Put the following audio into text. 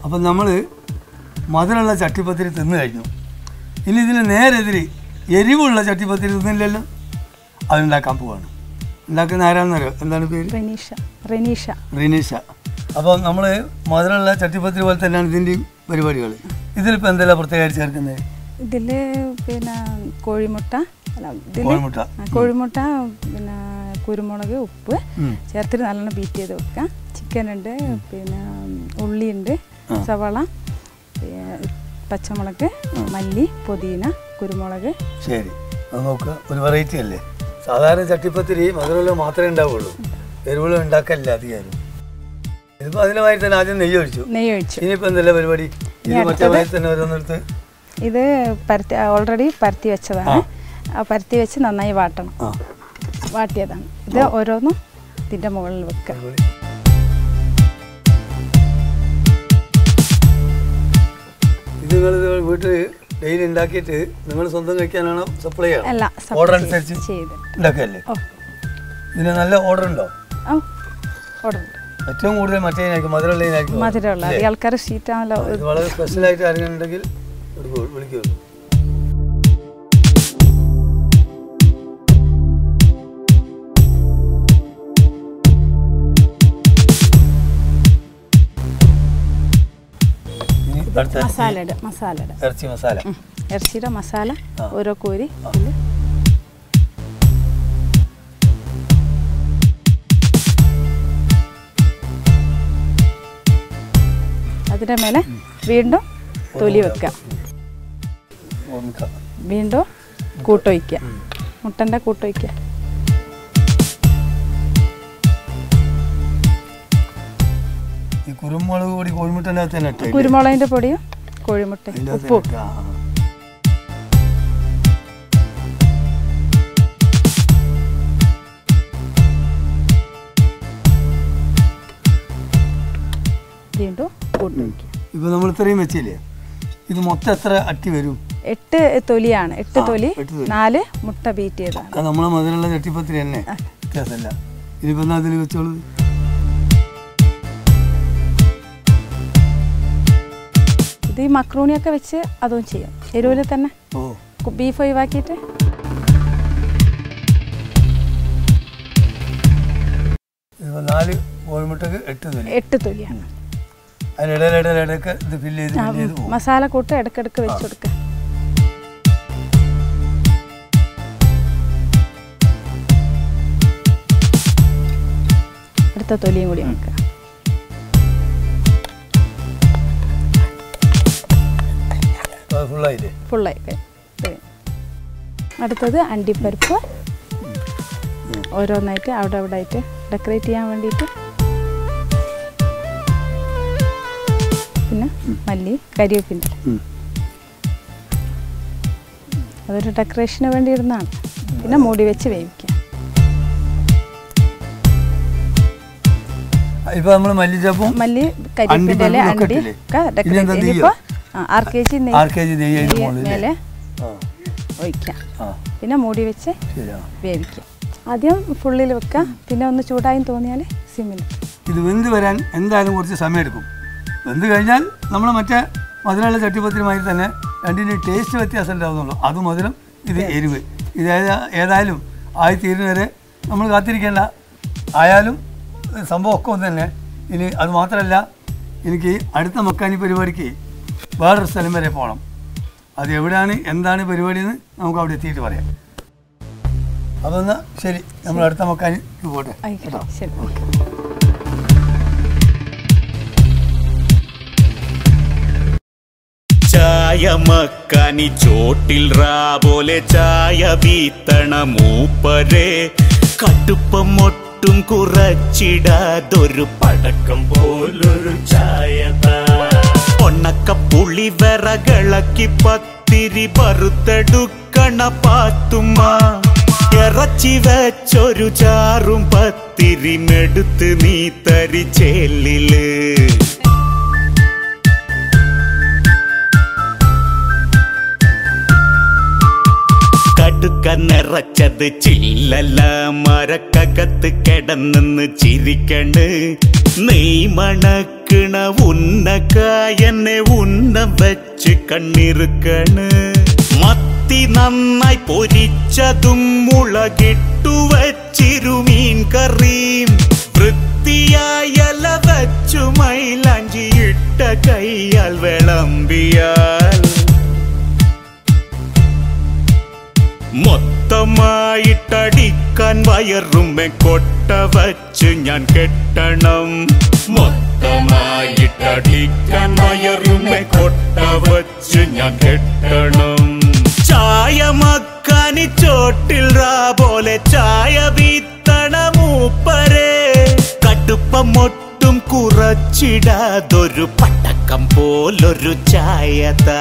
അപ്പം നമ്മൾ മധുരമുള്ള ചട്ടിപ്പത്തിരി തിന്നു കഴിഞ്ഞു. ഇനി ഇതിന് നേരെതിരി എരിവുള്ള ചട്ടിപ്പത്തിരി തിന്നില്ലല്ലോ, അതുണ്ടാക്കാൻ പോവാണ്. ഉണ്ടാക്കുന്ന ആരാണെന്നറിയോ? എന്താണ് പേര്? റിനീഷ. അപ്പോൾ നമ്മൾ മധുരമുള്ള ചട്ടിപ്പത്തിരി പോലെ തന്നെയാണ് ഇതിൻ്റെയും പരിപാടികൾ. ഇതിലിപ്പോൾ എന്തെല്ലാം പ്രത്യേകമായിട്ട് ചേർക്കുന്നത്? ഇതിൽ പിന്നെ കോഴിമുട്ട, പിന്നെ കുരുമുളക്, ഉപ്പ് ചേർത്തിട്ട് നല്ലോണം ബീറ്റ് ചെയ്ത് വെക്കാം. ചിക്കൻ ഉണ്ട്, പിന്നെ ഉള്ളിയുണ്ട്, സവാള, പച്ചമുളക്, മല്ലി, പുതിന, കുരുമുളക്. ശരി, അത് നോക്കുക. ഒരു വെറൈറ്റി അല്ലേ? സാധാരണ ചട്ടിപ്പത്തിരി മധുരമുള്ള മാത്രമേ ഉണ്ടാവുള്ളൂ, എരിവുള്ള ഉണ്ടാക്കല്ല അധികാരം. ഇതിപ്പോൾ അതിനുമായി തന്നെ ആദ്യം നെയ്യ് ഒഴിച്ചു. ഇനിയിപ്പോൾ എന്തല്ല പരിപാടി? ഇത് മറ്റേ വയസ്സിൽ തന്നെ ഓരോന്നെടുത്ത് ഇത് ഓൾറെഡി പരത്തി വെച്ചതാണ്. ആ പരത്തി വെച്ച് നന്നായി വാട്ടണം. വാട്ടിയതാണ്. ഇത് ഓരോന്നും ഇതിൻ്റെ മുകളിൽ വെക്കുക. ഇത് നിങ്ങൾ വീട്ടിൽ ഡെയിലി ഉണ്ടാക്കിയിട്ട് നിങ്ങൾ സ്വന്തം കഴിക്കാനാണോ സപ്ലൈ ചെയ്യണം? അല്ല, ഓർഡർ അനുസരിച്ച് ഉണ്ടാക്കല്ലേ? ഇതിന് നല്ല ഓർഡർ ഉണ്ടോ? ഏറ്റവും കൂടുതൽ മറ്റേതിനായിരിക്കും, മധുരമുള്ള ആൾക്കാർ ഷീറ്റാണല്ലോ. ഇത് വളരെ സ്പെഷ്യലായിട്ട് ആരെങ്കിലും ഉണ്ടെങ്കിൽ വിളിക്കുള്ളൂ. ഇറച്ചിയുടെ മസാല ഓരോ കോരി അതിൻ്റെ മേലെ വീണ്ടും തൊലി വെക്കുക. വീണ്ടും കൂട്ടൊഴിക്കുക, മുട്ടൻ്റെ കൂട്ടൊഴിക്കുക. കുരുമുളക് പൊടി കോഴിമുട്ട, കുരുമുളകിൻ്റെ പൊടിയും കോഴിമുട്ടയും ഉപ്പും. വീണ്ടും കൂട്ടൊഴിക്കുക. ഇപ്പൊ നമ്മൾ ഇത്രയും വെച്ചില്ലേ, ഇത് മൊത്തം എത്ര അട്ടി വരും? 8 തൊലിയാണ്. 8 തൊലി 4 മുട്ട ബീറ്റ് ചെയ്തതാണ്. നമ്മളെ മധുരമുള്ള ചട്ടിപ്പത്തിരി തന്നെ, വ്യത്യാസമല്ല. ഇനിയിപ്പോൾ അതിൽ വെച്ചോളൂ. ഇത് ഈ മക്രൂണിയൊക്കെ വെച്ച് അതും ചെയ്യും, എരിവിൽ തന്നെ. ബീഫ് ഒഴിവാക്കിയിട്ട് നാല് കോഴിമുട്ടക്ക് 8 തൊലിയാണ്. മസാല കൂട്ട് ഇടക്കിടക്ക് വെച്ച് കൊടുക്കുക. അടുത്ത തൊലിയും കൂടി വെക്കുക. ഫുള്ളായി. അടുത്തത് അണ്ടിപ്പരിപ്പ് ഓരോന്നായിട്ട് അവിടെ ആയിട്ട് ഡെക്കറേറ്റ് ചെയ്യാൻ വേണ്ടിയിട്ട്. പിന്നെ മല്ലി, കരിവേപ്പിൻ്റെ, അതൊരു ഡെക്കറേഷന് വേണ്ടി ഇടുന്നതാണ്. പിന്നെ മൂടി വെച്ച് വേവിക്കുക. മല്ലി, കരിവേപ്പിൻ്റെ ഇല, അണ്ടി ഒക്കെ ഡെക്കറേറ്റ്. ഇനിയിപ്പോൾ 6 kg നെയ്യ് മേലെ ഒഴിക്കാം. പിന്നെ മൂടി വെച്ച് വേവിക്കുക. ആദ്യം ഫുള്ളിൽ വെക്കുക, പിന്നെ ഒന്ന് ചൂടായി തോന്നിയാൽ സിമ്മിൽ. ഇത് വെന്ത് വരാൻ എന്തായാലും കുറച്ച് സമയം എടുക്കും. വെന്ത് കഴിഞ്ഞാൽ നമ്മൾ മറ്റേ മധുരമുള്ള ചട്ടിപ്പത്തിരിമായി തന്നെ രണ്ടിൻ്റെ ടേസ്റ്റ് വ്യത്യാസം ഉണ്ടാവുന്നുള്ളൂ. അത് മധുരം, ഇത് എരിവ്. ഇത് ഏതായാലും ആയിത്തീരുന്ന വരെ നമ്മൾ കാത്തിരിക്കേണ്ട. ആയാലും സംഭവമൊക്കെ ഒന്ന് തന്നെ. ഇനി അത് മാത്രമല്ല, എനിക്ക് അടുത്ത മക്കാനി പരിപാടിക്ക് വേറൊരു സ്ഥലം വരെ പോകണം. അത് എവിടെയാണ്, എന്താണ് പരിപാടി എന്ന് നമുക്ക് അവിടെ എത്തിയിട്ട് പറയാം. അപ്പോൾ എന്നാൽ ശരി, നമ്മൾ അടുത്ത മക്കാനി പോട്ടെ. ചായ മക്കാനി ചോട്ടിൽ റാപോലെ ചായ വീത്തണ മൂപ്പരെ കടുപ്പം ഒട്ടും കുറച്ചിടാതൊരു പടക്കം പോലൊരു ചായ. ഒണ്ണക്കപ്പുളി വിറകളക്കി പത്തിരി പറുത്തെടുക്കണ പാത്തുമ്മ. ഇറച്ചി വെച്ചൊരു ചാറും പത്തിരി മെടുത്ത് നീ തരിച്ചേലില്. കടുക്ക നിറച്ചത് ചില്ലല്ല, മരക്കകത്ത് കിടന്നെന്ന് ചിരിക്കണ്ട്. നെയ് മണക്കണ ഉന്നക്കായെന്നെ ഉന്നം വെച്ച് കണ്ണിറുക്കണ് മത്തി നന്നായി പൊരിച്ചതും മുളകിട്ടു വച്ചിരുമീൻ കറിയും വൃത്തിയായല വച്ചു മൈലാഞ്ചിയിട്ട കൈയാൽ വിളമ്പിയാൽ മൊത്തമായിട്ടടിക്കാൻ വയറുമെ കൊട്ട വച്ച് ഞാൻ കെട്ടണം മൊത്തമായിട്ടടിക്കാൻ വയറുമെ കൊട്ട വച്ച് ഞാൻ കെട്ടണം ചായ മക്കാനി ചോട്ടിൽ റാ പോലെ ചായ വീത്തണ മൂപ്പരെ കടുപ്പമൊട്ടും കുറച്ചിടാതൊരു പട്ടക്കം പോലൊരു ചായതാ